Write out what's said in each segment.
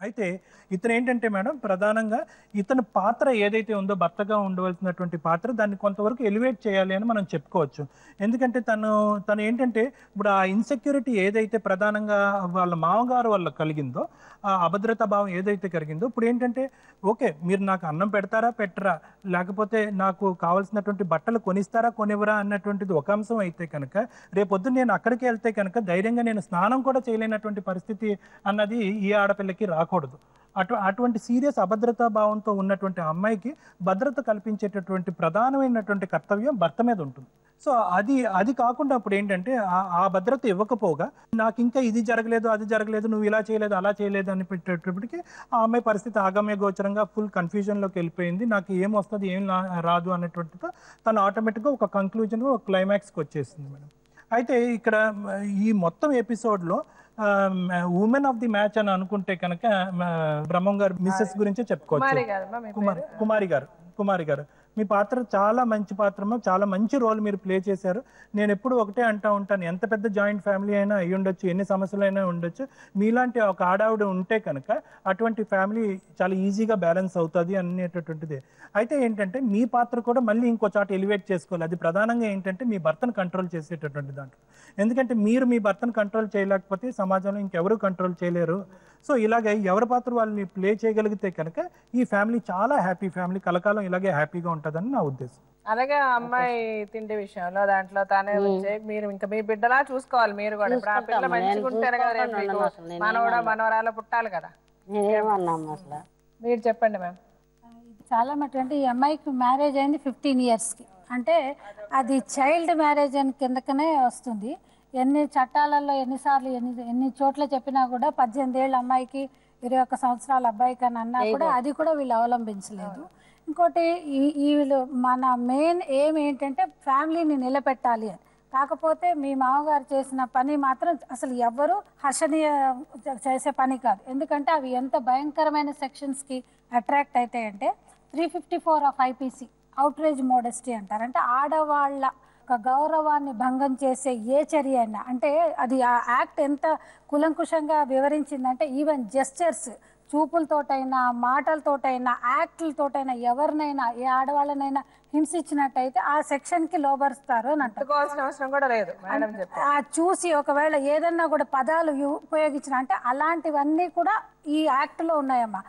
అయితే ఇతనేంటంటే మేడం ప్రధానంగా ఇతని పాత్ర ఏదైతే ఉందో భర్తగా ఉండవలసినటువంటి పాత్ర దాన్ని కొంతవరకు ఎలివేట్ చేయాలి అని మనం చెప్పుకోవచ్చు. ఎందుకంటే తను ఏంటంటే ఇప్పుడు ఆ ఇన్‌సెక్యూరిటీ ఏదైతే ప్రధానంగా వాళ్ళ మామగారు వల్ల కలిగిందో, ఆ అభద్రతా భావం ఏదైతే కలిగిందో ఇప్పుడేంటంటే ఓకే. మీరు నాకు అన్నం పెడతారా? పెట్టరా? లేకపోతే నాకు కావాల్సినటువంటి బట్టలు కొనిస్తారా? కొనివ్వరా? అన్నటువంటిది ఒక అంశం అయితే కనుక రేపొద్దున నేను అక్కడికి ఎళ్తే కనుక ధైర్యంగా నేను స్నానం కూడా చేయలేనటువంటి పరిస్థితి అన్నది ఈ ఆడపిల్లకి రాకూడదు. అటువంటి సీరియస్ అభద్రతా భావంతో ఉన్నటువంటి అమ్మాయికి భద్రత కల్పించేటటువంటి ప్రధానమైనటువంటి కర్తవ్యం భర్త మీద ఉంటుంది. సో, అది కాకుండా అప్పుడేంటంటే ఆ భద్రత ఇవ్వకపోగా నాకింకా ఇది జరగలేదు, అది జరగలేదు, నువ్వు ఇలా చేయలేదు, అలా చేయలేదు అని పెట్టేటప్పటికి ఆ అమ్మాయి పరిస్థితి ఆగమ్య గోచరంగా ఫుల్ కన్‌ఫ్యూజన్‌లోకెళ్ళిపోయింది. నాకు ఏమొస్తది, ఏం రాదు అనేటువంటితో తను ఆటోమేటిక్‌గా ఒక కంక్లూజన్, ఒక క్లైమాక్స్‌కొచ్చేసింది మేడం. అయితే ఇక్కడ ఈ మొత్తం ఎపిసోడ్‌లో వుమెన్ ఆఫ్ ది మ్యాచ్ అని అనుకుంటే కనుక బ్రహ్మం గారు మిసెస్ గురించే చెప్పుకోవచ్చు. కుమారి గారమ్మా మీ పేరు? కుమారి గారు మీ పాత్ర చాలా మంచి పాత్రమో, చాలా మంచి రోల్ మీరు ప్లే చేశారు. నేను ఎప్పుడు ఒకటే అంటా ఉంటాను, ఎంత పెద్ద జాయింట్ ఫ్యామిలీ అయినా అయ్యుండొచ్చు, ఎన్ని సమస్యలైనా ఉండొచ్చు, మీలాంటి ఒక ఆడావిడ ఉంటే కనుక అటువంటి ఫ్యామిలీ చాలా ఈజీగా బ్యాలెన్స్ అవుతుంది అనేటటువంటిది. అయితే ఏంటంటే మీ పాత్ర కూడా మళ్ళీ ఇంకో చోట ఎలివేట్ చేసుకోవాలి. అది ప్రధానంగా ఏంటంటే మీ భర్తను కంట్రోల్ చేసేటటువంటి దాంట్లో. ఎందుకంటే మీరు మీ భర్తను కంట్రోల్ చేయలేకపోతే సమాజంలో ఇంకెవరు కంట్రోల్ చేయలేరు. సో ఇలాగ ఎవరి పాత్ర వాళ్ళని ప్లే చేయగలిగితే కనుక ఈ ఫ్యామిలీ చాలా హ్యాపీ ఫ్యామిలీ, కలకాలం ఇలాగే హ్యాపీగా ఉంటుందని నా ఉద్దేశం. అలాగే ఆ అమ్మాయి తిండి విషయంలో దాంట్లో తానే వచ్చే మీరు ఇంకా మీ బిడ్డలా చూసుకోవాలి మీరు కూడా. ఇప్పుడు ఆ పిల్ల మంచిగా ఉంటేనే కదా రేపు మీకు మనవడా మనవరాలు పుట్టాలి కదా. అసలు మీరు చెప్పండి మ్యామ్. చాలా మటుకు అంటే ఈ అమ్మాయికి మ్యారేజ్ అయింది 15 ఇయర్స్కి, అంటే అది చైల్డ్ మ్యారేజ్ అని కిందకనే వస్తుంది. ఎన్ని చట్టాలలో ఎన్నిసార్లు ఎన్ని చోట్ల చెప్పినా కూడా 18 ఏళ్ళ అమ్మాయికి 21 సంవత్సరాల అబ్బాయికి అని అన్నా కూడా అది కూడా వీళ్ళు అవలంబించలేదు. ఇంకోటి వీళ్ళు మన మెయిన్ ఏం ఏంటంటే ఫ్యామిలీని నిలబెట్టాలి అని. కాకపోతే మీ మామగారు చేసిన పని మాత్రం అసలు ఎవ్వరూ హర్షణీయ చేసే పని కాదు. ఎందుకంటే అవి ఎంత భయంకరమైన సెక్షన్స్కి అట్రాక్ట్ అవుతాయంటే 354 ఆఫ్ ఐపీసీ అవుట్రేజ్ మోడెస్టీ అంటారు. అంటే ఆడవాళ్ళ ఒక గౌరవాన్ని భంగం చేసే ఏ చర్య అయినా, అంటే అది ఆ యాక్ట్ ఎంత కులంకుశంగా వివరించిందంటే ఈవెన్ జెస్చర్స్, చూపులతోటైనా మాటలతోటైనా యాక్ట్లతోటైనా ఎవరినైనా ఏ ఆడవాళ్ళనైనా హింసించినట్టయితే ఆ సెక్షన్కి లోబరుస్తారు అని అంటారు. అవసరం కూడా లేదు మేడం చూసి ఒకవేళ ఏదన్నా కూడా పదాలు ఉపయోగించిన అంటే అలాంటివన్నీ కూడా ఈ యాక్ట్లో ఉన్నాయమ్మా.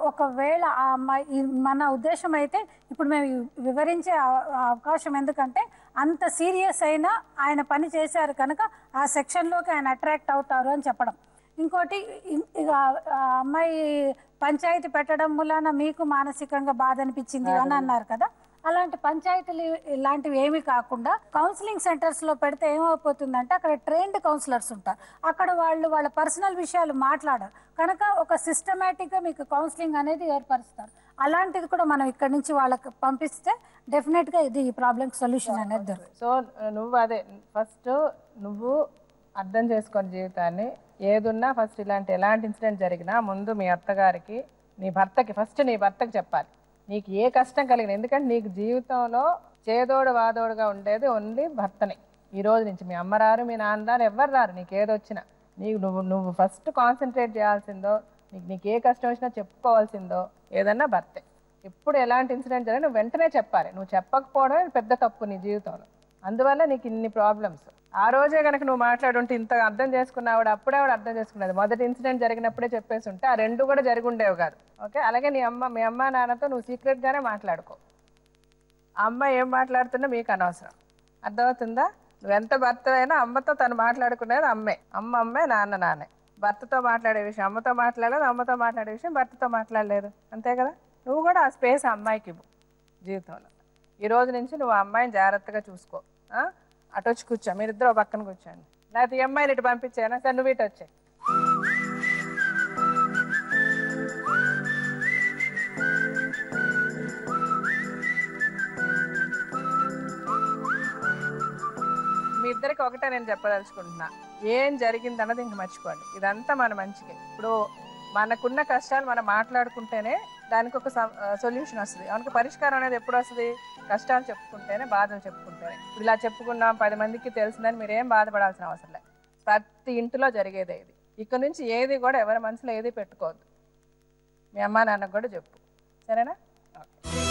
ఒకవేళ ఆ అమ్మాయి, మన ఉద్దేశం అయితే ఇప్పుడు మేము వివరించే అవకాశం ఎందుకంటే అంత సీరియస్ అయినా ఆయన పని చేశారు కనుక ఆ సెక్షన్లోకి ఆయన అట్రాక్ట్ అవుతారు అని చెప్పడం. ఇంకోటి ఇక అమ్మాయి పంచాయతీ పెట్టడం మూలాన మీకు మానసికంగా బాధ అనిపించింది అని అన్నారు కదా, అలాంటి పంచాయతీలు ఇలాంటివి ఏమీ కాకుండా కౌన్సిలింగ్ సెంటర్స్లో పెడితే ఏమైపోతుందంటే అక్కడ ట్రైన్డ్ కౌన్సిలర్స్ ఉంటారు, అక్కడ వాళ్ళ పర్సనల్ విషయాలు మాట్లాడరు కనుక ఒక సిస్టమేటిక్గా మీకు కౌన్సిలింగ్ అనేది ఏర్పరుస్తారు. అలాంటిది కూడా మనం ఇక్కడ నుంచి వాళ్ళకి పంపిస్తే డెఫినెట్గా ఇది ఈ ప్రాబ్లంకి సొల్యూషన్ అనేది దొరుకుతుంది. సో నువ్వు అదే ఫస్ట్ నువ్వు అర్థం చేసుకొని జీవితాన్ని ఏదున్నా ఫస్ట్ ఎలాంటి ఇన్సిడెంట్ జరిగినా ముందు మీ అత్తగారికి, నీ భర్తకి చెప్పాలి నీకు ఏ కష్టం కలిగిన. ఎందుకంటే నీకు జీవితంలో చేదోడు వాదోడుగా ఉండేది ఓన్లీ భర్తనే. ఈ రోజు నుంచి మీ అమ్మ రారు, మీ నాన్న రారు, ఎవరు రారు. నీకు ఏదొచ్చినా నువ్వు ఫస్ట్ కాన్సన్ట్రేట్ చేయాల్సిందో, నీకు ఏ కష్టం వచ్చినా చెప్పుకోవాల్సిందో ఏదన్నా భర్తే. ఎప్పుడు ఎలాంటి ఇన్సిడెంట్ జరిగినా నువ్వు వెంటనే చెప్పాలి. నువ్వు చెప్పకపోవడమే పెద్ద తప్పు నీ జీవితంలో. అందువల్ల నీకు ఇన్ని ప్రాబ్లమ్స్. ఆ రోజే కనుక నువ్వు మాట్లాడుంటే ఇంత అర్థం చేసుకున్నావు, అప్పుడే అర్థం చేసుకున్నది. మొదటి ఇన్సిడెంట్ జరిగినప్పుడే చెప్పేసి ఉంటే ఆ రెండు కూడా జరిగి ఉండేవి కాదు. ఓకే, అలాగే మీ అమ్మ నాన్నతో నువ్వు సీక్రెట్గానే మాట్లాడుకో. ఆ అమ్మ ఏం మాట్లాడుతున్నా మీకు అనవసరం. అర్థమవుతుందా? నువ్వు ఎంత భర్త అయినా అమ్మతో తను మాట్లాడుకునేది అమ్మే, నాన్నే. భర్తతో మాట్లాడే విషయం అమ్మతో మాట్లాడలేదు, అమ్మతో మాట్లాడే విషయం భర్తతో మాట్లాడలేదు. అంతే కదా? నువ్వు కూడా ఆ స్పేస్ అమ్మాయికి ఇవ్వు జీవితంలో. ఈ రోజు నుంచి నువ్వు ఆ అమ్మాయిని జాగ్రత్తగా చూసుకో. అటు వచ్చి కూర్చో, మీరిద్దరు పక్కన కూర్చోండి. లేకపోతే ఈ అమ్మాయిని ఇటు పంపించాను సార్, నువ్వు ఇటు వచ్చాయి. మీ ఇద్దరికి ఒకటే నేను చెప్పదలుచుకుంటున్నా, ఏం జరిగింది అన్నది ఇంక మర్చిపోండి. ఇదంతా మన మంచిగా. ఇప్పుడు మనకున్న కష్టాలు మనం మాట్లాడుకుంటేనే దానికి ఒక సొల్యూషన్ వస్తుంది. మనకు పరిష్కారం అనేది ఎప్పుడు వస్తుంది? కష్టాలు చెప్పుకుంటేనే, బాధలు చెప్పుకుంటేనే. ఇప్పుడు ఇలా చెప్పుకున్నాం 10 మందికి తెలిసిందని మీరేం బాధపడాల్సిన అవసరం లేదు. ప్రతి ఇంటిలో జరిగేదే ఇది. ఇక్కడ నుంచి ఏది కూడా ఎవరి మనసులో ఏది పెట్టుకోవద్దు. మీ అమ్మా నాన్నకు కూడా చెప్పు, సరేనా? ఓకే.